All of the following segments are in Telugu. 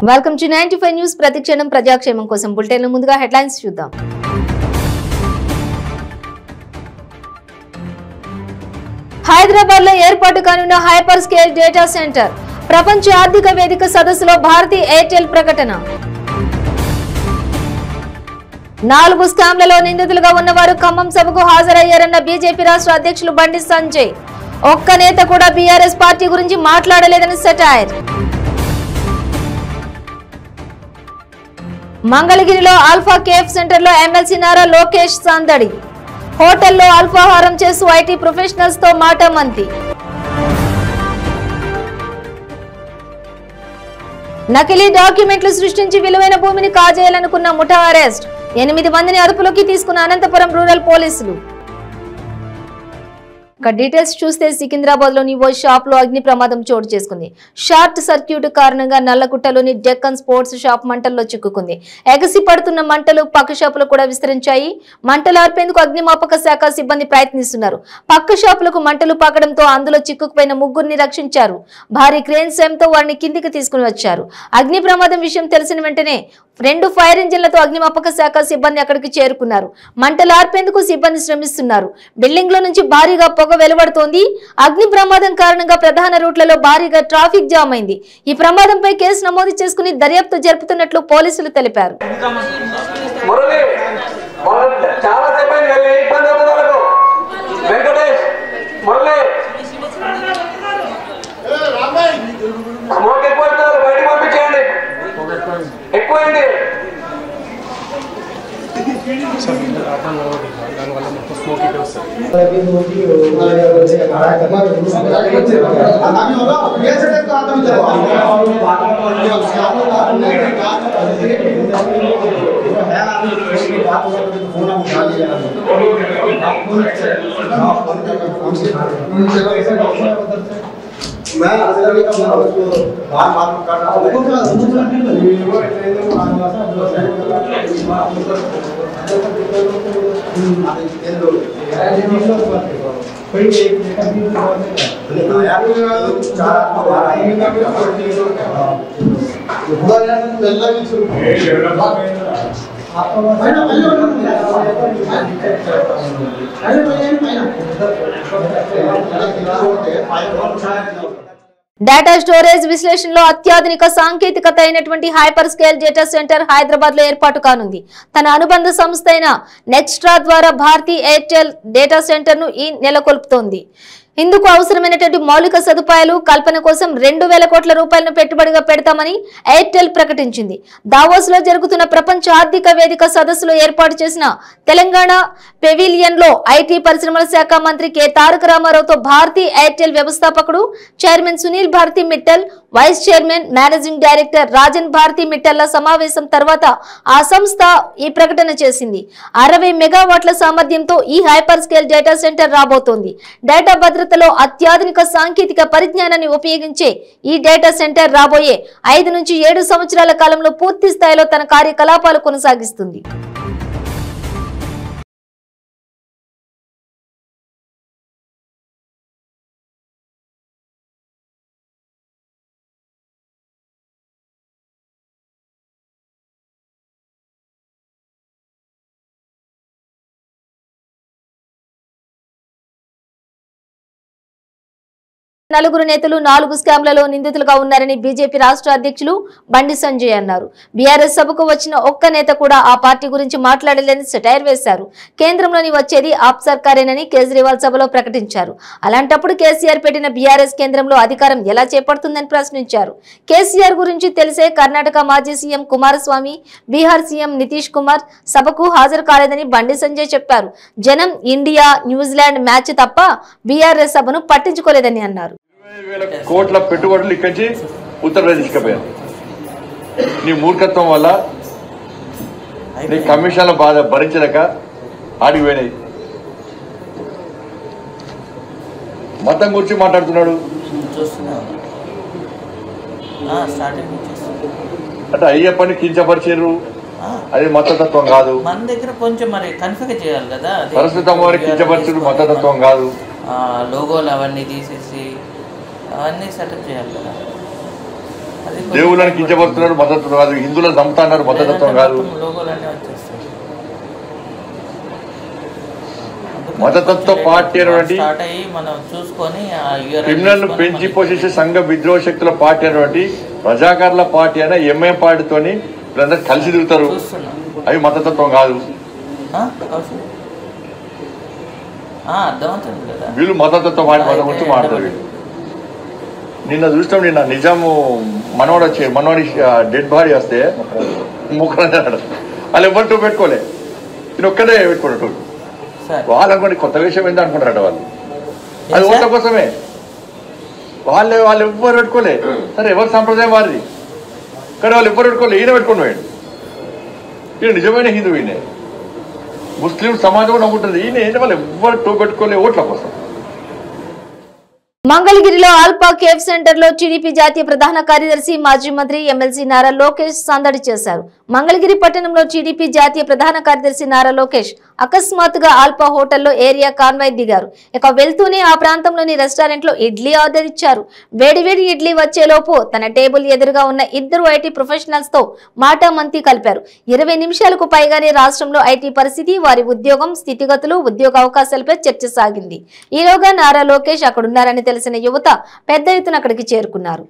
Welcome to 95 news. ప్రతిక్షణం ప్రజాక్షేమం కోసం బులెటిన్ ముందుగా హెడ్లైన్స్ చూద్దాం. హైదరాబాద్ లో ఏర్పాటు కానున్న హైపర్ స్కేల్ డేటా సెంటర్. ప్రపంచ ఆర్థిక వేదిక సదస్సులో భారతీ ఎయిర్టెల్ ప్రకటన. 4 స్కామ్లలో నిందితులుగా ఉన్నవారు ఖమ్మం సభకు హాజరయ్యారన్న బీజేపీ రాష్ట్ర అధ్యక్షులు బండి సంజయ్. ఒక్క నేత కూడా బీఆర్ఎస్ పార్టీ గురించి మాట్లాడలేదని సెటైర్. మంగళగిరిలో ఆల్ఫా కేఫ్ సెంటర్ లో ఎమ్మెల్సీ నారా లోకేష్ సందడి. హోటల్లో అల్పాహారం చేస్తూ ఐటీ ప్రొఫెషనల్స్ తో మాటమంతి. నకిలీ డాక్యుమెంట్లు సృష్టించి విలువైన భూమిని కాజేయాలనుకున్న ముఠా అరెస్ట్. 8 మందిని అదుపులోకి తీసుకున్న అనంతపురం రూరల్ పోలీసులు. డీటెయిల్స్ చూస్తే సికింద్రాబాద్ లోని ఓ షాప్ లో అగ్ని ప్రమాదం చోటు చేసుకుంది. షార్ట్ సర్క్యూట్ కారణంగా నల్లగుట్టలోని డెక్కన్ స్పోర్ట్స్ షాప్ మంటల్లో చిక్కుకుంది. ఎగసి పడుతున్న మంటలు పక్క షాపులు కూడా విస్తరించాయి. మంటలు ఆర్పేందుకు అగ్నిమాపక శాఖ సిబ్బంది ప్రయత్నిస్తున్నారు. పక్క షాపులకు మంటలు పాకడంతో అందులో చిక్కుకుపోయిన 3 రక్షించారు. భారీ క్రేన్ సాయంతో వారిని కిందికి తీసుకుని వచ్చారు. అగ్ని ప్రమాదం విషయం తెలిసిన వెంటనే 2 ఫైర్ ఇంజిన్లతో అగ్నిమాపక శాఖ సిబ్బంది అక్కడికి చేరుకున్నారు. మంటలు ఆర్పేందుకు సిబ్బంది శ్రమిస్తున్నారు. బిల్డింగ్ లో నుంచి భారీగా పొగ వెలువడుతోంది. అగ్ని ప్రమాదం కారణంగా ప్రధాన రూట్లలో భారీగా ట్రాఫిక్ జామ్ అయింది. ఈ ప్రమాదంపై కేసు నమోదు చేసుకుని దర్యాప్తు జరుపుతున్నట్లు పోలీసులు తెలిపారు. డేటా స్టోరేజ్ విశ్లేషణలో అత్యాధునిక సాంకేతికత అయినటువంటి hyper scale data centre Hyderabad లో ఏర్పాటు కానుంది. తన అనుబంధ సంస్థ అయిన నెక్స్ట్రా ద్వారా భారతీ ఎయిర్టెల్ డేటా సెంటర్ ను నెలకొల్పుతోంది. ఇందుకు అవసరమైనటువంటి మౌలిక సదుపాయాలు కల్పన కోసం 2000 కోట్ల రూపాయలను పెట్టుబడిగా పెడతామని ఎయిర్టెల్ ప్రకటించింది. దావోస్ లో జరుగుతున్న ప్రపంచ ఆర్థిక వేదిక సదస్సులో ఏర్పాటు చేసిన తెలంగాణ పెవిలియన్ లో ఐటీ పరిశ్రమల శాఖ మంత్రి కె తారక రామారావుతో భారతీ ఎయిర్టెల్ వ్యవస్థాపకుడు chairman Sunil Bharti Mittal, vice chairman managing director Rajan Bharti మిట్టల్ల సమావేశం తర్వాత ఆ సంస్థ ఈ ప్రకటన చేసింది. 60 మెగావాట్ల సామర్థ్యంతో ఈ హైపర్ స్కేల్ డేటా సెంటర్ రాబోతోంది. డేటా భద్రతలో అత్యాధునిక సాంకేతిక పరిజ్ఞానాన్ని ఉపయోగించే ఈ డేటా సెంటర్ రాబోయే 5 నుంచి 7 సంవత్సరాల కాలంలో పూర్తి స్థాయిలో తన కార్యకలాపాలు కొనసాగిస్తుంది. నలుగురు నేతలు 4 స్కామ్లలో నిందితులుగా ఉన్నారని బీజేపీ రాష్ట్ర అధ్యక్షులు బండి సంజయ్ అన్నారు. బీఆర్ఎస్ సభకు వచ్చిన ఒక్క నేత కూడా ఆ పార్టీ గురించి మాట్లాడలేదని సెటైర్ వేశారు. కేంద్రంలోని వచ్చేది ఆప్ సర్కారేనని కేజ్రీవాల్ సభలో ప్రకటించారు. అలాంటప్పుడు కేసీఆర్ పెట్టిన బీఆర్ఎస్ కేంద్రంలో అధికారం ఎలా చేపడుతుందని ప్రశ్నించారు. కేసీఆర్ గురించి తెలిసే కర్ణాటక మాజీ సీఎం కుమారస్వామి, బీహార్ సీఎం నితీష్ కుమార్ సభకు హాజరు కాలేదని బండి సంజయ్ చెప్పారు. జనం ఇండియా న్యూజిలాండ్ మ్యాచ్ తప్ప బీఆర్ఎస్ సభను పట్టించుకోలేదని అన్నారు. 20,000 కోట్ల పెట్టుబడులు ఇక్కడి నుంచి ఉత్తరప్రదేశ్కి పోయారు. నీ మూర్ఖత్వం వల్ల నీ కమిషన్ల బాధ భరించలేక ఆడికి పోయినాయి. మతం గురించి మాట్లాడుతున్నాడు. అంటే అయ్యప్పని కించపరిచారు. అది మతతత్వం కాదు. మన దగ్గర కొంచెం మరి కన్ఫిగర్ చేయాలి కదా. సరస్వతం వారికి కించపరచుడు మతతత్వం కాదు. లోగోలు అవన్నీ తీసేసి అవన్నీ సెటప్ చేయాలి కదా. దేవుళ్ళని కించపరుస్తున్నారు మద్దతు కాదు, హిందువులను చంపుతున్నారు మద్దతత్వం కాదు. మతతత్వ పార్టీ అనేటువంటి క్రిమినల్ పెంచి పోషించే సంఘ విద్రోహ శక్తుల పార్టీ అనేటువంటి ప్రజాకారుల పార్టీ అయినా ఎంఐఎం పార్టీతోని వీళ్ళందరూ కలిసి తిరుగుతారు. అవి మతతత్వం కాదు. వీళ్ళు మతతత్వ పార్టీ మతం గురించి మాట్లాడతారు. నిన్న చూస్తాం, నిన్న నిజాము మనవాడి డెడ్ బాడీ వస్తే ముక్కలు వాళ్ళు ఎవరు టూ పెట్టుకోలే, నేను ఒక్కడే పెట్టుకున్నట్టు. వాళ్ళు అనుకోండి కొత్త విషయం ఏంది అనుకుంటారట వాళ్ళు. అది ఓట్ల కోసమే. వాళ్ళు ఎవ్వరు పెట్టుకోలే. సరే ఎవరు సంప్రదాయం వారిది, కానీ వాళ్ళు ఎవ్వరు పెట్టుకోలే. ఈయన పెట్టుకుని పోయాడు. ఈయన నిజమైన హిందూ. ఈయన ముస్లిం సమాజం కూడా నమ్ముంటుంది. ఈయన ఏంటి వాళ్ళు ఎవ్వరు టూ పెట్టుకోలే ఓట్ల కోసం. మంగళగిరిలో ఆల్పా కేఫ్ సెంటర్ లో టీడీపీ జాతీయ ప్రధాన కార్యదర్శి మాజీ మంత్రి ఎమ్మెల్సీ నారా లోకేష్ సందడి చేశారు. మంగళగిరి పట్టణంలో టీడీపీ జాతీయ ప్రధాన కార్యదర్శి నారా లోకేష్ అకస్మాత్తుగా ఆల్పా హోటల్లో ఏరియా కాన్వాయ్ దిగారు. ఇక వెళ్తూనే ఆ ప్రాంతంలోని రెస్టారెంట్ లో ఇడ్లీ ఆర్డర్ ఇచ్చారు. వేడివేడి ఇడ్లీ వచ్చేలోపు తన టేబుల్ ఎదురుగా ఉన్న ఇద్దరు ఐటీ ప్రొఫెషనల్స్ తో మాటామంతి కలిపారు. 20 నిమిషాలకు పైగానే రాష్ట్రంలో ఐటీ పరిస్థితి, వారి ఉద్యోగం స్థితిగతులు, ఉద్యోగ అవకాశాలపై చర్చ సాగింది. ఈలోగా నారా లోకేష్ అక్కడున్నారని తెలిసిన యువత పెద్ద ఎత్తున అక్కడికి చేరుకున్నారు.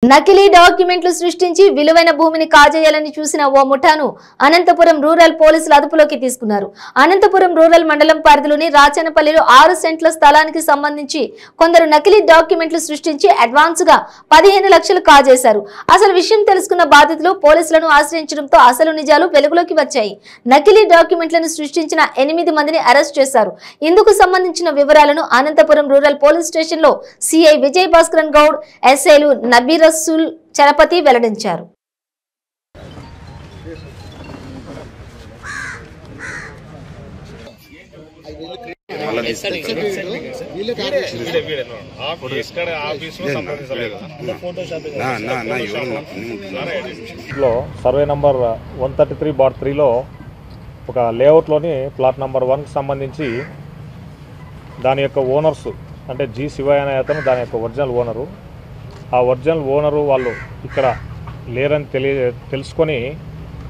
నకిలీ డాక్యుమెంట్లు సృష్టించి విలువైన భూమిని కాజేయాలని చూసిన ఓ ముఠాను అనంతపురం రూరల్ పోలీసులు అదుపులోకి తీసుకున్నారు. అనంతపురం రూరల్ మండలం పరిధిలోని రాచనపల్లిలో 6 సెంట్ల స్థలానికి సంబంధించి కొందరు నకిలీ డాక్యుమెంట్లు సృష్టించి అడ్వాన్స్ గా 15 లక్షలు కాజేశారు. అసలు విషయం తెలుసుకున్న బాధితులు పోలీసులను ఆశ్రయించడంతో అసలు నిజాలు వెలుగులోకి వచ్చాయి. నకిలీ డాక్యుమెంట్లను సృష్టించిన 8 మందిని అరెస్ట్ చేశారు. ఇందుకు సంబంధించిన వివరాలను అనంతపురం రూరల్ పోలీస్ స్టేషన్ లో సిఐ విజయ్ భాస్కరన్ గౌడ్, ఎస్ఐలు నబీర్ చలపతి వెల్లడించారు. సర్వే నంబర్ 133/3లో ఒక లేఅవుట్లోని ప్లాట్ నంబర్ 1కి సంబంధించి దాని యొక్క ఓనర్స్ అంటే జి శివయ్య అనే అతను దాని యొక్క ఒరిజినల్ ఓనరు. ఆ ఒరిజినల్ ఓనరు వాళ్ళు ఇక్కడ లేరని తెలుసుకొని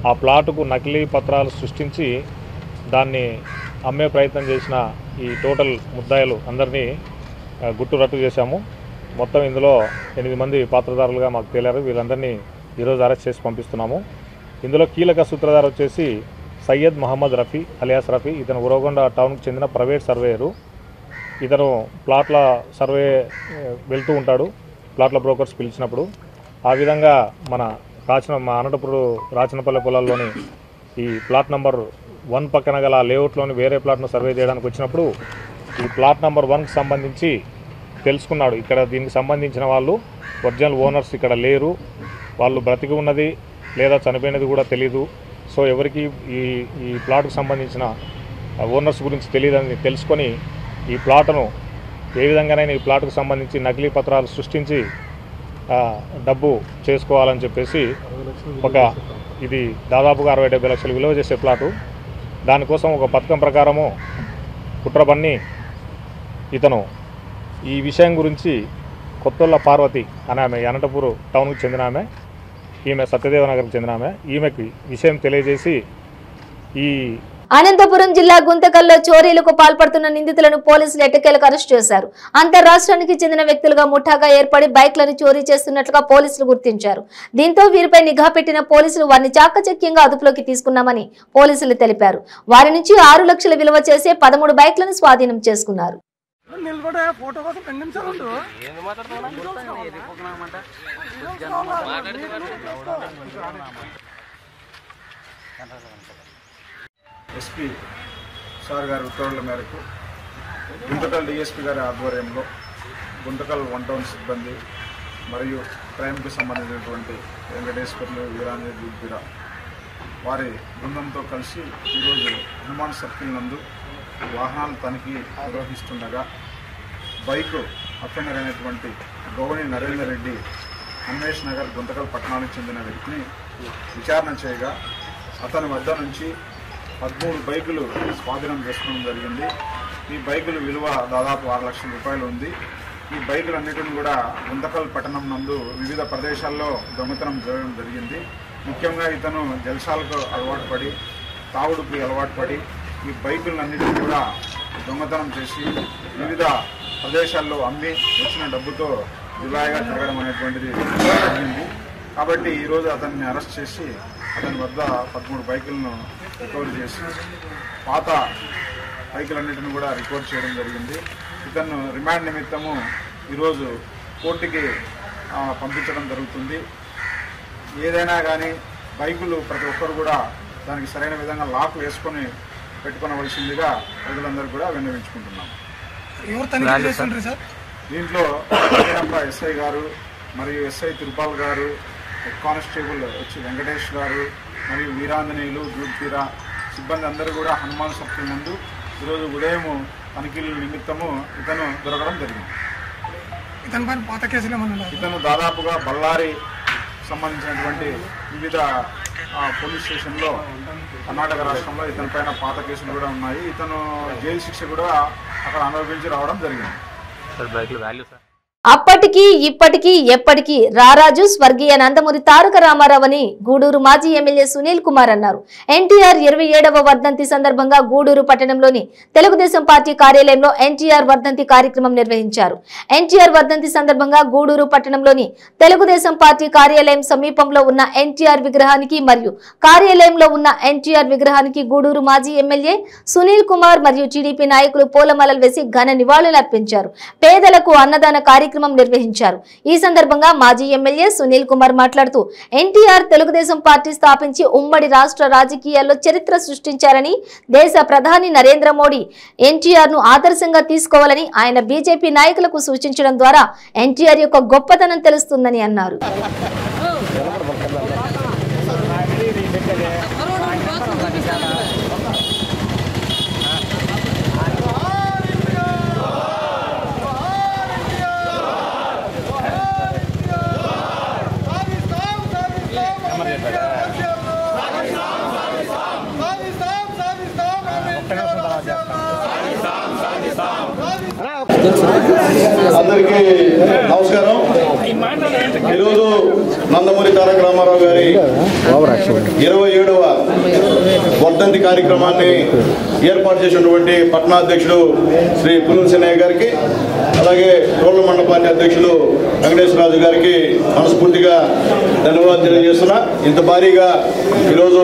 ఆ ప్లాటుకు నకిలీ పత్రాలు సృష్టించి దాన్ని అమ్మే ప్రయత్నం చేసిన ఈ టోటల్ ముద్దాయిలు అందరినీ గుట్టురట్టు చేశాము. మొత్తం ఇందులో 8 మంది పాత్రదారులుగా మాకు తేలారు. వీళ్ళందరినీ ఈరోజు అరెస్ట్ చేసి పంపిస్తున్నాము. ఇందులో కీలక సూత్రధారు వచ్చేసి సయ్యద్ మహమ్మద్ రఫీ అలియాస్ రఫీ. ఇతను ఉరవకొండ టౌన్కి చెందిన ప్రైవేట్ సర్వేయరు. ఇతను ప్లాట్ల సర్వే వెళ్తూ ఉంటాడు ప్లాట్ల బ్రోకర్స్ పిలిచినప్పుడు. ఆ విధంగా మా అనంతపురం రాచనపల్లి పొలాల్లోని ఈ ప్లాట్ నంబర్ 1 పక్కన గల లేఅవుట్లోని వేరే ప్లాట్ను సర్వే చేయడానికి వచ్చినప్పుడు ఈ ప్లాట్ నంబర్ 1కి సంబంధించి తెలుసుకున్నాడు. ఇక్కడ దీనికి సంబంధించిన వాళ్ళు ఒరిజినల్ ఓనర్స్ ఇక్కడ లేరు, వాళ్ళు బ్రతికి ఉన్నది లేదా చనిపోయినది కూడా తెలీదు. సో ఎవరికి ఈ ప్లాట్కు సంబంధించిన ఓనర్స్ గురించి తెలియదని తెలుసుకొని ఈ ప్లాట్ను ఏ విధంగానైనా ఈ ప్లాట్కు సంబంధించి నకిలీ పత్రాలు సృష్టించి డబ్బు చేసుకోవాలని చెప్పేసి ఇది దాదాపుగా 60-70 లక్షలు విలువ చేసే ప్లాటు. దానికోసం ఒక పథకం ప్రకారము కుట్రబన్ని ఇతను ఈ విషయం గురించి కొత్తొల్ల పార్వతి అనే ఆమె అనంతపురం టౌన్కి చెందిన ఆమె, ఈమె సత్యదేవనగర్కి చెందిన ఆమె, ఈమెకి విషయం తెలియజేసి ఈ అనంతపురం జిల్లా గుంతకల్లో చోరీలకు పాల్పడుతున్న నిందితులను పోలీసులు ఎట్టకేలకు అరెస్ట్ చేశారు. అంతర్రాష్ట్రానికి చెందిన వ్యక్తులుగా ముఠాగా ఏర్పడి బైక్లను చోరీ చేస్తున్నట్లుగా పోలీసులు గుర్తించారు. దీంతో వీరిపై నిఘా పెట్టిన పోలీసులు వారిని చాకచక్యంగా అదుపులోకి తీసుకున్నామని పోలీసులు తెలిపారు. వారి నుంచి 6 లక్షల విలువ చేసే 13 బైక్లను స్వాధీనం చేసుకున్నారు. ఎస్పీ సార్ గారి ఉత్తర్వుల మేరకు గుంతకల్ డిఎస్పీ గారి ఆధ్వర్యంలో గుంతకల్ 1 టౌన్ సిబ్బంది మరియు క్రైమ్కి సంబంధించినటువంటి వెంకటేశ్వర్లు వీరాంజలి దూద్బిర వారి బృందంతో కలిసి ఈరోజు హనుమాన్ సర్కిల్ నందు వాహనాలు తనిఖీ నిర్వహిస్తుండగా బైకు అఫెండర్ అయినటువంటి గౌని నరేందర్ రెడ్డి అన్వేష్ నగర్ గుంతకల్ పట్టణానికి చెందిన వ్యక్తిని విచారణ చేయగా అతని వద్ద నుంచి 13 బైకులు స్వాధీనం చేసుకోవడం జరిగింది. ఈ బైకుల విలువ దాదాపు 6 లక్షల రూపాయలు ఉంది. ఈ బైకులన్నిటిని కూడా గుంతకల్ పట్టణం నందు వివిధ ప్రదేశాల్లో దొంగతనం జరగడం జరిగింది. ముఖ్యంగా ఇతను జల్సాలకు అలవాటు పడి తాగుడుకు అలవాటు పడి ఈ బైకులన్నిటిని కూడా దొంగతనం చేసి వివిధ ప్రదేశాల్లో అమ్మి వచ్చిన డబ్బుతో జులాయిగా తిరగడం అనేటువంటిది జరిగింది. కాబట్టి ఈరోజు అతన్ని అరెస్ట్ చేసి అతని వద్ద 13 బైకులను రికవర్ చేసి పాత బైకులన్నింటిని కూడా రికవర్ చేయడం జరిగింది. ఇతను రిమాండ్ నిమిత్తము ఈరోజు కోర్టుకి పంపించడం జరుగుతుంది. ఏదైనా కానీ బైకులు ప్రతి ఒక్కరు కూడా దానికి సరైన విధంగా లాక్ వేసుకొని పెట్టుకోవలసిందిగా ప్రజలందరూ కూడా విన్నవించుకుంటున్నాం. దీంట్లో ఎస్ఐ గారు మరియు ఎస్ఐ తిరుపాల్ గారు, హెడ్ కానిస్టేబుల్ వెంకటేష్ గారు మరియు వీరాంజనేయులు దూద్బిర సిబ్బంది అందరూ కూడా హనుమాన్ సర్కిల్ నందు ఈరోజు ఉదయం తనిఖీల నిమిత్తము ఇతను దొరకడం జరిగింది. ఇతను దాదాపుగా బళ్ళారి సంబంధించినటువంటి వివిధ పోలీస్ స్టేషన్లో కర్ణాటక రాష్ట్రంలో ఇతని పైన పాత కేసులు కూడా ఉన్నాయి. ఇతను జైలు శిక్ష కూడా అక్కడ అనుభవించి రావడం జరిగింది. అప్పటికి ఇప్పటికీ ఎప్పటికీ రారాజు స్వర్గీయ నందమూరి తారక రామారావు అని గూడూరు మాజీ ఎమ్మెల్యే సునీల్ కుమార్ అన్నారు. ఎన్టీఆర్ 27వ వర్ధంతి సందర్భంగా గూడూరు పట్టణంలోని తెలుగుదేశం పార్టీ కార్యాలయంలో ఎన్టీఆర్ వర్ధంతి కార్యక్రమం నిర్వహించారు. ఎన్టీఆర్ వర్ధంతి సందర్భంగా గూడూరు పట్టణంలోని తెలుగుదేశం పార్టీ కార్యాలయం సమీపంలో ఉన్న ఎన్టీఆర్ విగ్రహానికి మరియు కార్యాలయంలో ఉన్న ఎన్టీఆర్ విగ్రహానికి గూడూరు మాజీ ఎమ్మెల్యే సునీల్ కుమార్ మరియు టీడీపీ నాయకులు పూలమాలలు వేసి ఘన నివాళులర్పించారు. పేదలకు అన్నదాన కార్యక్రమం నిర్వహించారు. ఈ సందర్భంగా మాజీ ఎమ్మెల్యే సునీల్ కుమార్ మాట్లాడుతూ ఎన్టీఆర్ తెలుగుదేశం పార్టీ స్థాపించి ఉమ్మడి రాష్ట్ర రాజకీయాల్లో చరిత్ర సృష్టించారని, దేశ ప్రధాని నరేంద్ర మోడీ ఎన్టీఆర్ ను ఆదర్శంగా తీసుకోవాలని ఆయన బీజేపీ నాయకులకు సూచించడం ద్వారా ఎన్టీఆర్ యొక్క గొప్పతనం తెలుస్తుందని అన్నారు. అందరికీ నమస్కారం. ఈరోజు నందమూరి తారక రామారావు గారి 27వ వర్ధంతి కార్యక్రమాన్ని ఏర్పాటు చేసినటువంటి పట్టణాధ్యక్షుడు శ్రీ పుల్లూరు గారికి, అలాగే రోడ్ల మండల పార్టీ అధ్యక్షులు వెంకటేశ్వరరాజు గారికి మనస్ఫూర్తిగా ధన్యవాదాలు తెలియజేస్తున్నా. ఇంత భారీగా ఈరోజు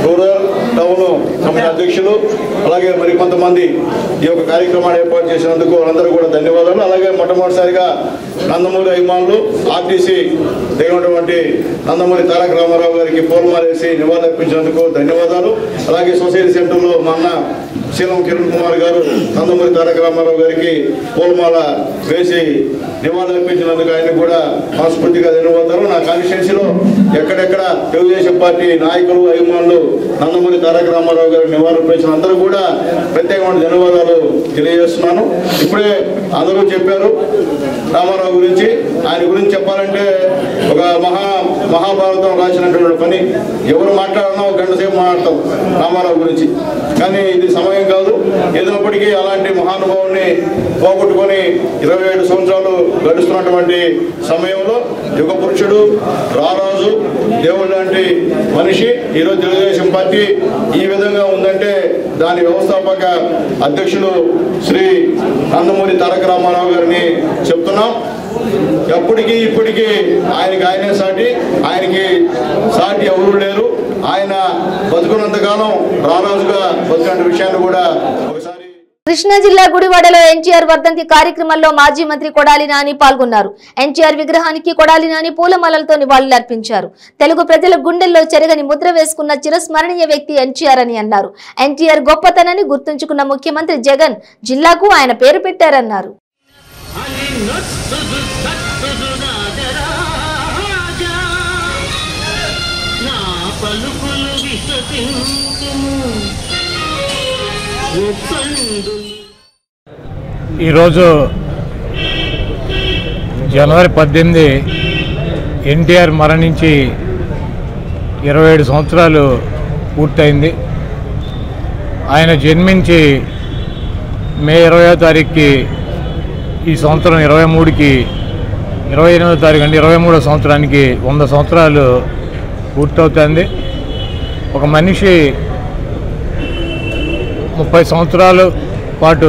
రూరల్ టౌన్ కమిటీ అధ్యక్షులు అలాగే మరి కొంతమంది ఈ యొక్క కార్యక్రమాన్ని ఏర్పాటు చేసినందుకు వాళ్ళందరూ కూడా ధన్యవాదాలు. అలాగే మొట్టమొదటిసారిగా నందమూరి అభిమానులు ఆర్టీసీ దిగినటువంటి నందమూరి తారక రామారావు గారికి పూలమాలేసి నివాళులర్పించినందుకు ధన్యవాదాలు. అలాగే సొసైటీ సెంటర్లో మా అన్న శీలం కిరణ్ కుమార్ గారు నందమూరి తారక రామారావు గారికి పూలమాల వేసి నివాళులర్పించినందుకు ఆయన కూడా మనస్ఫూర్తిగా ధన్యవాదాలు. నా కాన్స్టిట్యున్సీలో ఎక్కడెక్కడ తెలుగుదేశం పార్టీ నాయకులు అభిమానులు నందమూరి తారక రామారావు గారికి నివాళులర్పించిన అందరూ కూడా ప్రత్యేకమైన ధన్యవాదాలు తెలియజేస్తున్నాను. ఇప్పుడే అందరూ చెప్పారు రామారావు గురించి. ఆయన గురించి చెప్పాలంటే ఒక మహా మహాభారతం రాసినటువంటి పని. ఎవరు మాట్లాడినా ఒక గంట సేపు మాట్లాడతాం రామారావు గురించి, కానీ ఇది సమయం కాదు. ఏదైనప్పటికీ అలాంటి మహానుభావుని పోగొట్టుకొని 27 సంవత్సరాలు గడుస్తున్నటువంటి సమయంలో యుగ పురుషుడు, రారాజు, దేవుడు లాంటి మనిషి ఈరోజు తెలుగుదేశం పార్టీ ఈ విధంగా ఉందంటే దాని వ్యవస్థాపక అధ్యక్షులు శ్రీ నందమూరి తారక రామారావు గారిని చెప్తున్నాం. ఎప్పటికీ ఇప్పటికీ ఆయనే సాటి, ఆయనకి సాటి ఎవరు లేరు. ఆయన బతుకున్నంతకాలం రారాజుగా బతుకున్న విషయాన్ని కూడా ఒకసారి. కృష్ణా జిల్లా గుడివాడలో ఎన్టీఆర్ వర్ధంతి కార్యక్రమంలో మాజీ మంత్రి కొడాలి నాని పాల్గొన్నారు. ఎన్టీఆర్ విగ్రహానికి కొడాలి నాని పూలమాలలతో నివాళులర్పించారు. తెలుగు ప్రజల గుండెల్లో చెరగని ముద్ర వేసుకున్న చిరస్మరణీయ వ్యక్తి ఎన్టీఆర్ అని అన్నారు. ఎన్టీఆర్ గొప్పతనాన్ని గుర్తుంచుకున్న ముఖ్యమంత్రి జగన్ జిల్లాకు ఆయన పేరు పెట్టారన్నారు. ఈరోజు జనవరి 18 ఎన్టీఆర్ మరణించి 27 సంవత్సరాలు పూర్తయింది. ఆయన జన్మించి మే 20వ తారీఖుకి ఈ సంవత్సరం 23కి 28వ తారీఖు అంటే 23వ సంవత్సరానికి 100 సంవత్సరాలు పూర్తవుతుంది. ఒక మనిషి 30 సంవత్సరాల పాటు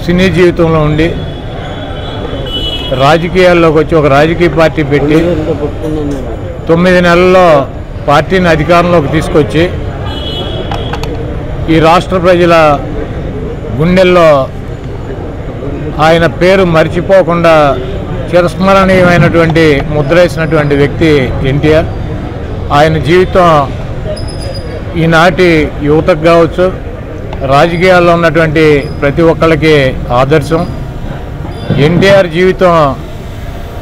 సినీ జీవితంలో ఉండి రాజకీయాల్లోకి వచ్చి ఒక రాజకీయ పార్టీ పెట్టి 9 నెలల్లో పార్టీని అధికారంలోకి తీసుకొచ్చి ఈ రాష్ట్ర ప్రజల గుండెల్లో ఆయన పేరు మర్చిపోకుండా చిరస్మరణీయమైనటువంటి ముద్ర వేసినటువంటి వ్యక్తి ఎన్టీఆర్. ఆయన జీవితం ఈనాటి యువతకు కావచ్చు, రాజకీయాల్లో ఉన్నటువంటి ప్రతి ఒక్కళ్ళకి ఆదర్శం. ఎన్టీఆర్ జీవితం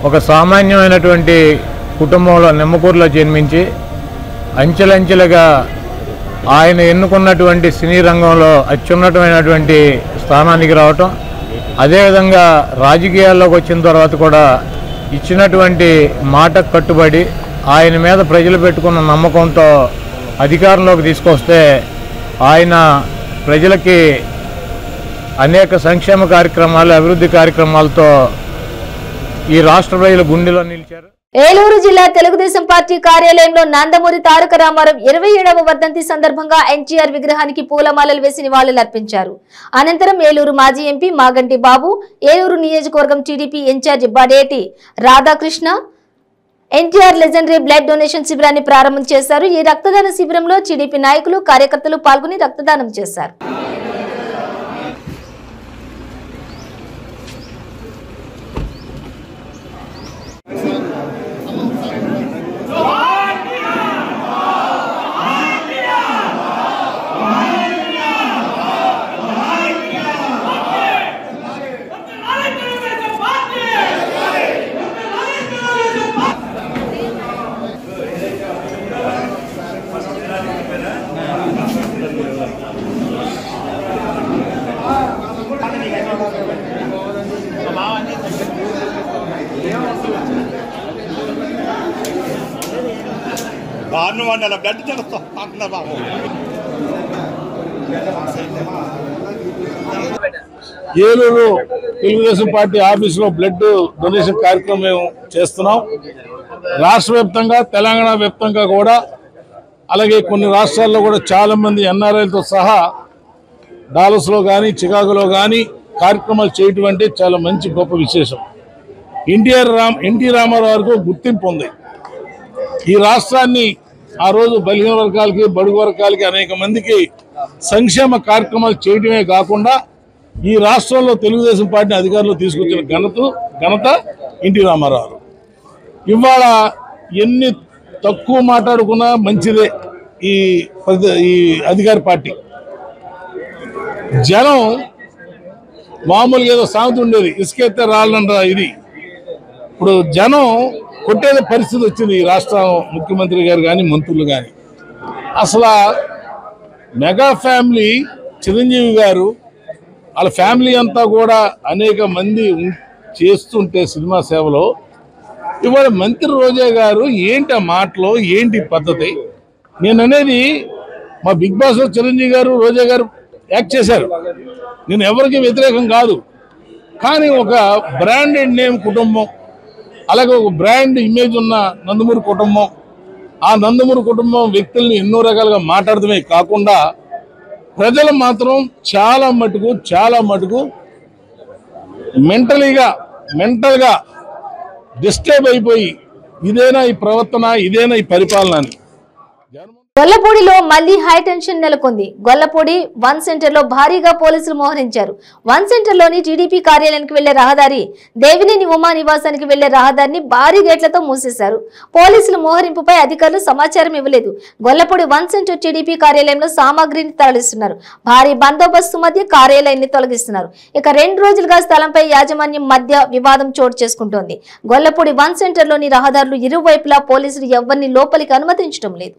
ఒక సామాన్యమైనటువంటి కుటుంబంలో నిమ్మకూరులో జన్మించి అంచెలంచెలుగా ఆయన ఎన్నుకున్నటువంటి సినీ రంగంలో అత్యున్నతమైనటువంటి స్థానానికి రావటం, అదేవిధంగా రాజకీయాల్లోకి వచ్చిన తర్వాత కూడా ఇచ్చినటువంటి మాటకు కట్టుబడి ఆయన మీద ప్రజలు పెట్టుకున్న నమ్మకంతో అధికారంలోకి తీసుకొస్తే ఆయన ప్రజలకి అనేక సంక్షేమ కార్యక్రమాలు, అభివృద్ధి కార్యక్రమాలతో ఈ రాష్ట్ర ప్రజల గుండెలో నిలిచారు. ఏలూరు జిల్లా తెలుగుదేశం పార్టీ కార్యాలయంలో నందమూరి తారక రామారావు 27వ వర్ధంతి సందర్భంగా ఎన్టీఆర్ విగ్రహానికి పూలమాలలు వేసి నివాళులర్పించారు. అనంతరం ఏలూరు మాజీ ఎంపీ మాగంటి బాబు, ఏలూరు నియోజకవర్గం TDP incharge Badeti Radhakrishna NTR legendary blood donation శిబిరాన్ని ప్రారంభం చేశారు. ఈ రక్తదాన శిబిరంలో టీడీపీ నాయకులు, కార్యకర్తలు పాల్గొని రక్తదానం చేశారు. ఏలూరు తెలుగుదేశం పార్టీ ఆఫీసులో బ్లడ్ డొనేషన్ కార్యక్రమం మేము చేస్తున్నాం. రాష్ట్ర వ్యాప్తంగా, తెలంగాణ వ్యాప్తంగా కూడా, అలాగే కొన్ని రాష్ట్రాల్లో కూడా చాలా మంది ఎన్ఆర్ఐలతో సహా డాలస్లో కానీ, చికాగోలో కానీ కార్యక్రమాలు చేయటం అంటే చాలా మంచి గొప్ప విశేషం. ఎన్టీ రామారావు గారికి గుర్తింపు ఉంది. ఈ రాష్ట్రాన్ని ఆ రోజు బలహీన వర్గాలకి, బడుగు వర్గాలకి, అనేక మందికి సంక్షేమ కార్యక్రమాలు చేయడమే కాకుండా ఈ రాష్ట్రంలో తెలుగుదేశం పార్టీని అధికారంలో తీసుకొచ్చిన ఘనత ఎన్టీ రామారావు. ఇవాళ ఎన్ని తక్కువ మాట్లాడుకున్నా మంచిదే ఈ అధికార పార్టీ. జనం మామూలుగా ఏదో సాగుతూ ఉండేది, ఇసుకెత్తే రాళ్ళంట. ఇది ఇప్పుడు జనం కొట్టేదే పరిస్థితి వచ్చింది ఈ రాష్ట్ర ముఖ్యమంత్రి గారు కానీ, మంత్రులు కానీ. అసలు మెగా ఫ్యామిలీ చిరంజీవి గారు వాళ్ళ ఫ్యామిలీ అంతా కూడా అనేక మంది చేస్తుంటే సినిమా సేవలో ఇవాళ మంత్రి రోజా గారు ఏంటి ఆ మాటలో ఏంటి పద్ధతి? నేను అనేది మా బిగ్ బాస్ లో చిరంజీవి గారు రోజా గారు యాక్ట్ చేశారు, నేను ఎవరికి వ్యతిరేకం కాదు. కానీ ఒక బ్రాండెడ్ నేమ్ కుటుంబం, అలాగే ఒక బ్రాండ్ ఇమేజ్ ఉన్న నందమూరి కుటుంబం, ఆ నందమూరి కుటుంబం వ్యక్తుల్ని ఎన్నో రకాలుగా మాట్లాడటమే కాకుండా ప్రజలు మాత్రం చాలా మటుకు మెంటల్గా డిస్టర్బ్ అయిపోయి ఇదేనా ఈ ప్రవర్తన, ఇదేనా ఈ పరిపాలన అని. గొల్లపూడిలో మళ్లీ హై టెన్షన్ నెలకొంది. గొల్లపూడి 1 సెంటర్ లో భారీగా పోలీసులు మోహరించారు. 1 సెంటర్ లోని టీడీపీ కార్యాలయానికి వెళ్లే రహదారి, దేవినేని ఉమా నివాసానికి వెళ్లే రహదారిని భారీ గేట్లతో మూసేశారు. పోలీసుల మోహరింపుపై అధికారులు సమాచారం ఇవ్వలేదు. గొల్లపూడి 1 సెంటర్ టీడీపీ కార్యాలయంలో సామాగ్రిని తరలిస్తున్నారు. భారీ బందోబస్తు మధ్య కార్యాలయాన్ని తొలగిస్తున్నారు. ఇక 2 రోజులుగా స్థలంపై యాజమాన్యం మధ్య వివాదం చోటు చేసుకుంటోంది. గొల్లపూడి 1 సెంటర్ లోని రహదారులు ఇరువైపులా పోలీసులు ఎవరిని లోపలికి అనుమతించడం లేదు.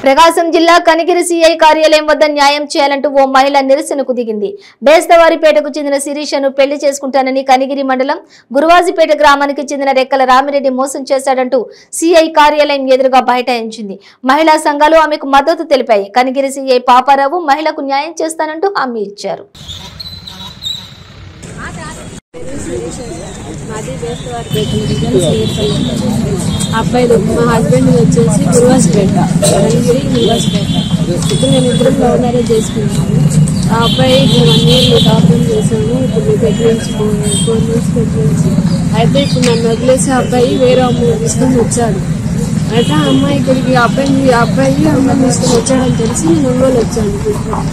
ప్రకాశం జిల్లా కనిగిరి సిఐ కార్యాలయం వద్ద న్యాయం చేయాలంటూ ఓ మహిళ నిరసనకు దిగింది. బేస్తవారిపేటకు చెందిన శిరీషను పెళ్లి చేసుకుంటానని కనిగిరి మండలం గురువాజిపేట గ్రామానికి చెందిన రెక్కల రామిరెడ్డి మోసం చేశాడంటూ సిఐ కార్యాలయం ఎదురుగా బైఠాయించింది. మహిళా సంఘాలు ఆమెకు మద్దతు తెలిపాయి. కనిగిరి సిఐ పాపారావు మహిళకు న్యాయం చేస్తానంటూ హామీ ఇచ్చారు. అబ్బాయిలు మా హస్బెండ్ వచ్చేసి గురువాసిపేట, కనిగిరి గురువాసిపేట. ఇప్పుడు నేను ఇద్దరం లవ్ మ్యారేజ్ చేసుకున్నాను. ఆ అబ్బాయి 1 year డాక్టర్ చేశాను. ఇప్పుడు ప్రెగ్నెన్సీ 4 months ప్రెగ్నెన్సీ. అయితే ఇప్పుడు నన్ను వదిలేసి అబ్బాయి వేరే అమ్మాయి తీసుకొని వచ్చాడు. అయితే ఆ అమ్మాయి ఇక్కడికి అబ్బాయి అమ్మాయి తీసుకొని వచ్చాడని తెలిసి నేను ఒంగోలు వచ్చాను.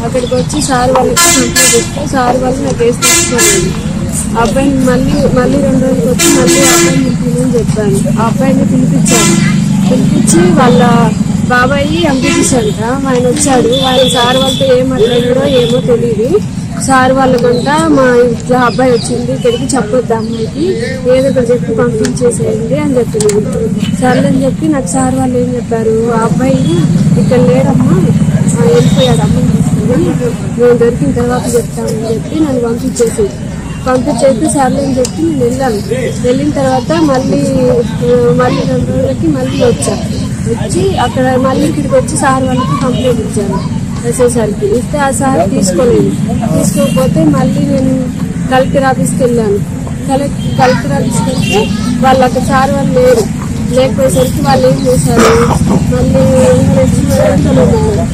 అక్కడికి వచ్చి సార్ వాళ్ళకి కంప్లైంట్ ఇస్తే సార్ వాళ్ళు నాకు కేసు తీసుకోలేదు. అబ్బాయిని మళ్ళీ 2 రోజులకి వచ్చి మళ్ళీ అబ్బాయిని పిలిపించమని చెప్పాను. ఆ అబ్బాయిని పిలిపించి వాళ్ళ బాబాయి పంపించాడంట. ఆయన వచ్చాడు. ఆయన సార్ వాళ్ళతో ఏం మాట్లాడారో ఏమో తెలియదు. సార్ వాళ్ళకంట మా ఇట్లా అబ్బాయి వచ్చింది, ఇక్కడికి చెప్పొద్దు అమ్మాయికి, ఏదో ఒకటి చెప్పి పంపించేసేయండి అని చెప్పింది. సర్లే అని చెప్పి నాకు సార్ వాళ్ళు ఏం చెప్పారు, ఆ అబ్బాయి ఇక్కడ లేడమ్మా, వెళ్ళిపోయాడు అమ్మాయి తీసుకుని, మేము దొరికిన తర్వాత చెప్తామని చెప్పి నన్ను పంపించేసి సర్లే అని చెప్పి నేను వెళ్ళాను. వెళ్ళిన తర్వాత మళ్ళీ 2 రోజులకి మళ్ళీ వచ్చి అక్కడ మళ్ళీ ఇక్కడికి వచ్చి సార్ వాళ్ళకి కంప్లైంట్ ఇచ్చాను. ఎస్ఐసార్కి ఇస్తే ఆ సార్ తీసుకోకపోతే మళ్ళీ నేను కలెక్టర్ ఆఫీస్కి వెళ్ళాను. కలెక్టర్ ఆఫీస్కి వెళ్తే వాళ్ళు అక్కడ సార్ వాళ్ళు లేకపోయేసరికి వాళ్ళు ఏం చేశారు, మళ్ళీ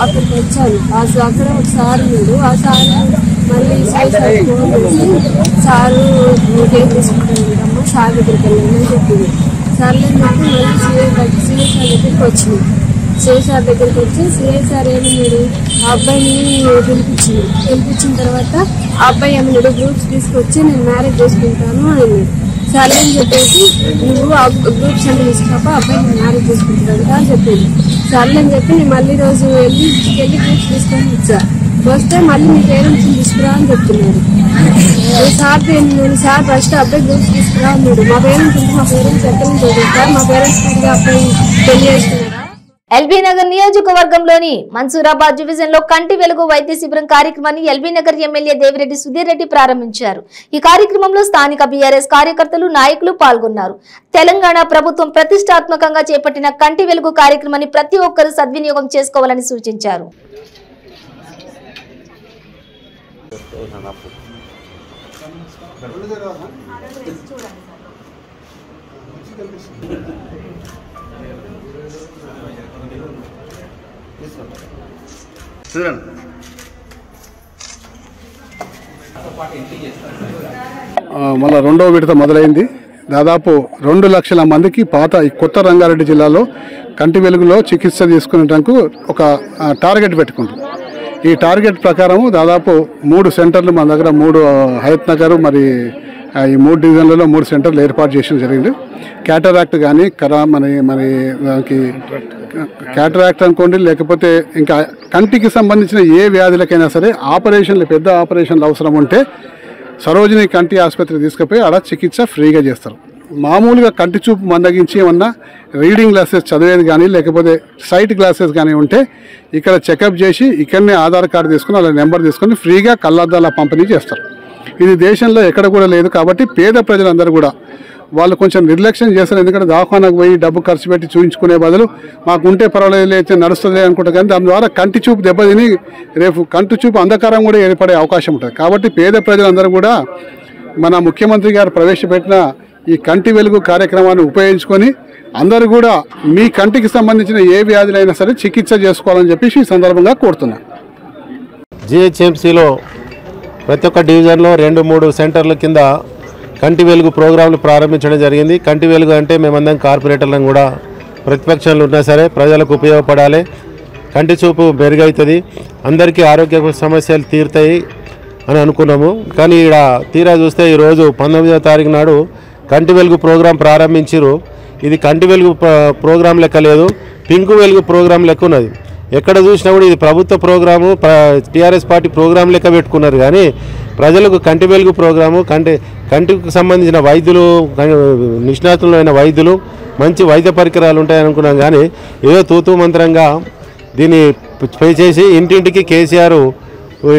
అక్కడికి వచ్చాను. అక్కడ ఒక సార్ ఉన్నాడు. ఆ సార్ మళ్ళీ సార్ ఫోన్ చేసి సారు కేసు తీసుకుంటాను సార్ దగ్గరికి వెళ్ళాను చెప్పింది. సర్లే నాకు మళ్ళీ సిఐ సార్ దగ్గరికి వచ్చింది. సిఐ సార్ దగ్గరికి వచ్చి సిఐ సార్ ఏమన్నాడు, ఆ అబ్బాయిని పిలిపించిన తర్వాత ఆ అబ్బాయి ఏమన్నాడు, గ్రూప్స్ తీసుకొచ్చి నేను మ్యారేజ్ చేసుకుంటాను అన్నాడు. సర్లే అని చెప్పేసి నువ్వు ఆ గ్రూప్స్ అన్ని తీసుకురాప అబ్బాయి నేను మ్యారేజ్ చేసుకుంటాను అని చెప్పింది. సర్లే అని చెప్పి నేను మళ్ళీ రోజు వెళ్ళి గ్రూప్స్ తీసుకొని వచ్చా. వస్తే మళ్ళీ మీ పేరెంట్స్ని తీసుకురా అని చెప్తున్నాడు. సార్ ఫస్ట్ అబ్బాయి గ్రూప్స్ తీసుకురా అన్నాడు. మా పేరెంట్స్ ఎక్కడి నుంచి వదులుతారు, మా పేరెంట్స్ అబ్బాయి పెళ్లి చేసుకున్నారా. ఎల్బీ నగర్ నియోజకవర్గంలోని మన్సూరాబాద్ డివిజన్ లో కంటి వెలుగు వైద్య శిబిరం కార్యక్రమాన్ని ఎల్బీ నగర్ ఎమ్మెల్యే దేవిరెడ్డి సుధీర్ రెడ్డి ప్రారంభించారు. ఈ కార్యక్రమంలో స్థానిక బీఆర్ఎస్ కార్యకర్తలు నాయకులు పాల్గొన్నారు. తెలంగాణ ప్రభుత్వం ప్రతిష్టాత్మకంగా చేపట్టిన కంటి వెలుగు కార్యక్రమాన్ని ప్రతి ఒక్కరూ సద్వినియోగం చేసుకోవాలని సూచించారు. మళ్ళీ రెండవ విడత మొదలైంది. దాదాపు 2 లక్షల మందికి పాత ఈ కొత్త రంగారెడ్డి జిల్లాలో కంటి వెలుగులో చికిత్స తీసుకునేందుకు ఒక టార్గెట్ పెట్టుకుంటాం. ఈ టార్గెట్ ప్రకారం దాదాపు 3 సెంటర్లు మన దగ్గర 3 హయత్ నగర్ మరి ఈ 3 డివిజన్లలో 3 సెంటర్లు ఏర్పాటు చేయడం జరిగింది. క్యాటరాక్ట్ కానీ మరి దానికి క్యాటరాక్ట్ అనుకోండి, లేకపోతే ఇంకా కంటికి సంబంధించిన ఏ వ్యాధులకైనా సరే పెద్ద ఆపరేషన్లు అవసరం ఉంటే సరోజిని కంటి ఆసుపత్రికి తీసుకుపోయి అలా చికిత్స ఫ్రీగా చేస్తారు. మామూలుగా కంటి చూపు మందగించి ఏమన్నా రీడింగ్ గ్లాసెస్ చదివేది కానీ లేకపోతే సైట్ గ్లాసెస్ కానీ ఉంటే ఇక్కడ చెకప్ చేసి ఇక్కడనే ఆధార్ కార్డు తీసుకుని అలా నెంబర్ తీసుకొని ఫ్రీగా కళ్ళద్దాల పంపిణీ చేస్తారు. ఇది దేశంలో ఎక్కడ కూడా లేదు. కాబట్టి పేద ప్రజలందరూ కూడా వాళ్ళు కొంచెం నిర్లక్ష్యం చేస్తారు. ఎందుకంటే దవాఖానకు పోయి డబ్బు ఖర్చు పెట్టి చూయించుకునే బదులు మాకు ఉంటే పర్వాలేదు అయితే నడుస్తుంది అనుకుంటారు. కానీ దాని ద్వారా కంటి చూపు దెబ్బతిని రేపు కంటి చూపు అంధకారం కూడా ఏర్పడే అవకాశం ఉంటుంది. కాబట్టి పేద ప్రజలందరూ కూడా మన ముఖ్యమంత్రి గారు ప్రవేశపెట్టిన ఈ కంటి వెలుగు కార్యక్రమాన్ని ఉపయోగించుకొని అందరూ కూడా మీ కంటికి సంబంధించిన ఏ వ్యాధులైనా సరే చికిత్స చేసుకోవాలని చెప్పేసి ఈ సందర్భంగా కోరుతున్నాను. జిహెచ్ఎంసీలో ప్రతి ఒక్క డివిజన్లో 2-3 సెంటర్ల కింద కంటి వెలుగు ప్రోగ్రాంలు ప్రారంభించడం జరిగింది. కంటి వెలుగు అంటే మేమందరం కార్పొరేటర్లను కూడా ప్రతిపక్షాలు ఉన్నా సరే ప్రజలకు ఉపయోగపడాలి, కంటి చూపు మెరుగవుతుంది, అందరికీ ఆరోగ్య సమస్యలు తీరుతాయి అని అనుకున్నాము. కానీ ఇక్కడ తీరా చూస్తే ఈరోజు 19వ తారీఖు నాడు కంటి వెలుగు ప్రోగ్రాం ప్రారంభించారు. ఇది కంటి వెలుగు ప్రోగ్రాం లెక్క లేదు, పింకు వెలుగు ప్రోగ్రాం లెక్క ఉన్నది. ఎక్కడ చూసినా కూడా ఇది ప్రభుత్వ ప్రోగ్రాము, టీఆర్ఎస్ పార్టీ ప్రోగ్రాం లెక్క పెట్టుకున్నారు. కానీ ప్రజలకు కంటి వెలుగు ప్రోగ్రాము, కంటికి సంబంధించిన వైద్యులు, నిష్ణాతులైన వైద్యులు, మంచి వైద్య పరికరాలు ఉంటాయనుకున్నాం. కానీ ఏదో తూతూ మంత్రంగా దీన్ని పే చేసి ఇంటింటికి కేసీఆర్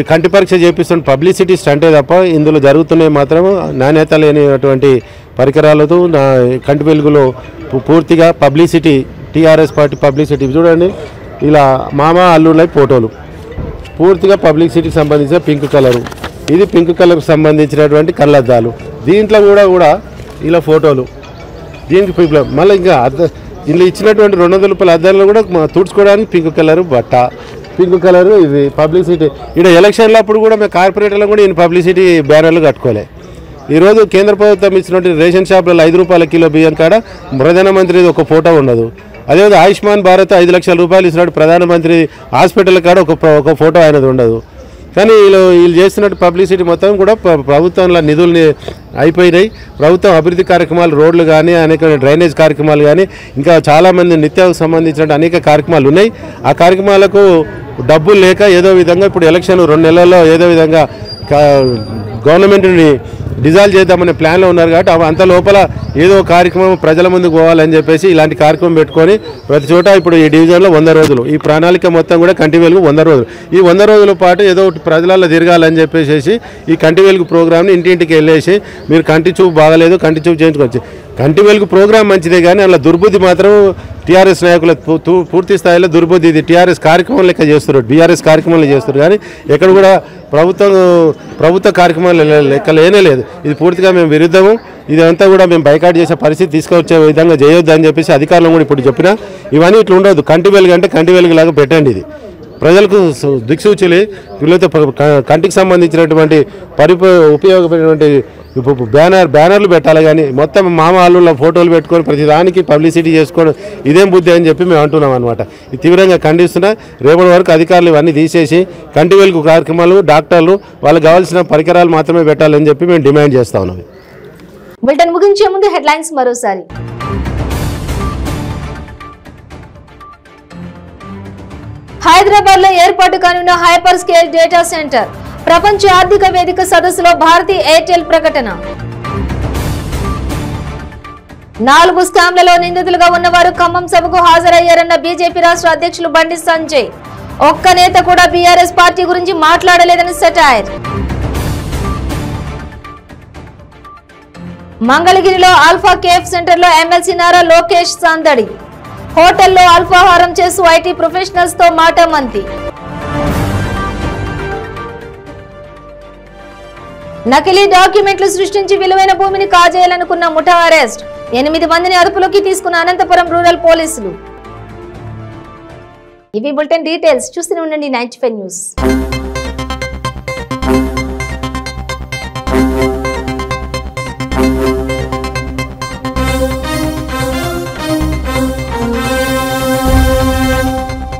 కంటి పరీక్ష చేపిస్తున్న పబ్లిసిటీ స్టంటే తప్ప ఇందులో జరుగుతున్నాయి మాత్రం నాణ్యత లేనిటువంటి పరికరాలతో కంటి వెలుగులో పూర్తిగా పబ్లిసిటీ, టీఆర్ఎస్ పార్టీ పబ్లిసిటీ చూడండి. ఇలా మామ అల్లుళ్ళ ఫోటోలు పూర్తిగా పబ్లిసిటీకి సంబంధించిన పింక్ కలరు, ఇది పింక్ కలర్కి సంబంధించినటువంటి కళ్ళద్దాలు. దీంట్లో కూడా ఇలా ఫోటోలు, దీనికి మళ్ళీ ఇంకా ఇందులో ఇచ్చినటువంటి 200 రూపాయల అద్దాలను కూడా తుడుచుకోవడానికి పింక్ కలరు బట్ట, పింక్ కలరు ఇది పబ్లిసిటీ. ఇక్కడ ఎలక్షన్ల అప్పుడు కూడా మేము కార్పొరేటర్లకు కూడా ఈయన పబ్లిసిటీ బ్యానర్లు కట్టుకోలే. ఈరోజు కేంద్ర ప్రభుత్వం ఇచ్చినటువంటి రేషన్ షాపులలో 5 రూపాయల కిలో బియ్యం కాడ ప్రధానమంత్రిది ఒక ఫోటో ఉండదు. అదేవిధంగా ఆయుష్మాన్ భారత్ 5 లక్షల రూపాయలు ఇచ్చినట్టు ప్రధానమంత్రి హాస్పిటల్ కాడ ఒక ఫోటో ఆయనది ఉండదు. కానీ వీళ్ళు చేస్తున్నట్టు పబ్లిసిటీ మొత్తం కూడా ప్రభుత్వంలో నిధులు అయిపోయినాయి. ప్రభుత్వం అభివృద్ధి కార్యక్రమాలు, రోడ్లు కానీ, అనేక డ్రైనేజ్ కార్యక్రమాలు కానీ, ఇంకా చాలామంది నిత్యావసర సంబంధించిన అనేక కార్యక్రమాలు ఉన్నాయి. ఆ కార్యక్రమాలకు డబ్బులు లేక ఏదో విధంగా ఇప్పుడు ఎలక్షన్ 2 నెలల్లో ఏదో విధంగా గవర్నమెంట్ని డిజాల్వ్ చేద్దామనే ప్లాన్లో ఉన్నారు. కాబట్టి అంత లోపల ఏదో కార్యక్రమం ప్రజల ముందుకు పోవాలని చెప్పేసి ఇలాంటి కార్యక్రమం పెట్టుకొని ప్రతి చోట ఇప్పుడు ఈ డివిజన్లో 100 రోజులు ఈ ప్రణాళిక మొత్తం కూడా కంటి వెలుగు 100 రోజులు. ఈ 100 రోజుల పాటు ఏదో ఒకటి ప్రజలలో తిరగాలని చెప్పేసి ఈ కంటి వెలుగు ప్రోగ్రామ్ని ఇంటింటికి వెళ్ళేసి మీరు కంటి చూపు బాగలేదు, కంటి చూపు చేయించుకోవచ్చు. కంటి వెలుగు ప్రోగ్రాం మంచిదే, కానీ అలా దుర్బుద్ధి మాత్రం టీఆర్ఎస్ నాయకుల పూర్తి స్థాయిలో దుర్బుద్ధి. ఇది టీఆర్ఎస్ కార్యక్రమం లెక్క చేస్తున్నారు, బీఆర్ఎస్ కార్యక్రమాలు చేస్తున్నారు. కానీ ఎక్కడ కూడా ప్రభుత్వ కార్యక్రమాలు లెక్క లేనే లేదు. ఇది పూర్తిగా మేము విరుద్ధము. ఇదంతా కూడా మేము బైకాట్ చేసే పరిస్థితి తీసుకొచ్చే విధంగా చేయొద్దు అని చెప్పేసి అధికారులు కూడా ఇప్పుడు చెప్పినా ఇవన్నీ ఇట్లా ఉండదు. కంటి వెలుగు అంటే కంటి వెలుగులాగా పెట్టండి. ఇది ప్రజలకు దిక్సూచిలి, వీళ్ళతో కంటికి సంబంధించినటువంటి ఉపయోగపడినటువంటి బ్యానర్లు పెట్టాలి. కానీ మొత్తం మామ అల్లుళ్ళ ఫోటోలు పెట్టుకొని ప్రతిదానికి పబ్లిసిటీ చేసుకోవడం ఇదేం బుద్ధి అని చెప్పి మేము అంటున్నాం అనమాట. ఇది తీవ్రంగా ఖండిస్తున్నా. రేపటి వరకు అధికారులు ఇవన్నీ తీసేసి కంటి వెలుగు కార్యక్రమాలు, డాక్టర్లు వాళ్ళకి కావాల్సిన పరికరాలు మాత్రమే పెట్టాలని చెప్పి మేము డిమాండ్ చేస్తా ఉన్నాం. బులెటిన్ ముగించే ముందు హెడ్లైన్స్ మరోసారి. హైదరాబాద్ లో ఏర్పాటు కానున్న హైపర్ స్కేల్ డేటా సెంటర్. ప్రపంచ ఆర్థిక వేదిక సదస్సులో భారతీ ఎయిర్టెల్ ప్రకటన. 4 స్కామ్లలో నిందితులుగా ఉన్నవారు ఖమ్మం సభకు హాజరయ్యారన్న బీజేపీ రాష్ట్ర అధ్యక్షులు బండి సంజయ్. ఒక్క నేత కూడా బీఆర్ఎస్ పార్టీ గురించి మాట్లాడలేదని సెటైర్. మంగళగిరిలో ఆల్ఫా కేఫ్ సెంటర్ లో ఎమ్మెల్సీ నారా లోకేష్ సందడి. హోటల్లో అల్పాహారం చేస్తూ ఐటీ ప్రొఫెషనల్స్ తో మాటామంతి. నకిలీ డాక్యుమెంట్లు సృష్టించి విలువైన భూమిని కాజేయాలనుకున్న ముఠా అరెస్ట్. 8 మందిని అదుపులోకి తీసుకున్న అనంతపురం రూరల్ పోలీసులు. ఇవి బులెటిన్ డీటెయిల్స్. చూస్తూనే ఉండండి 95 న్యూస్.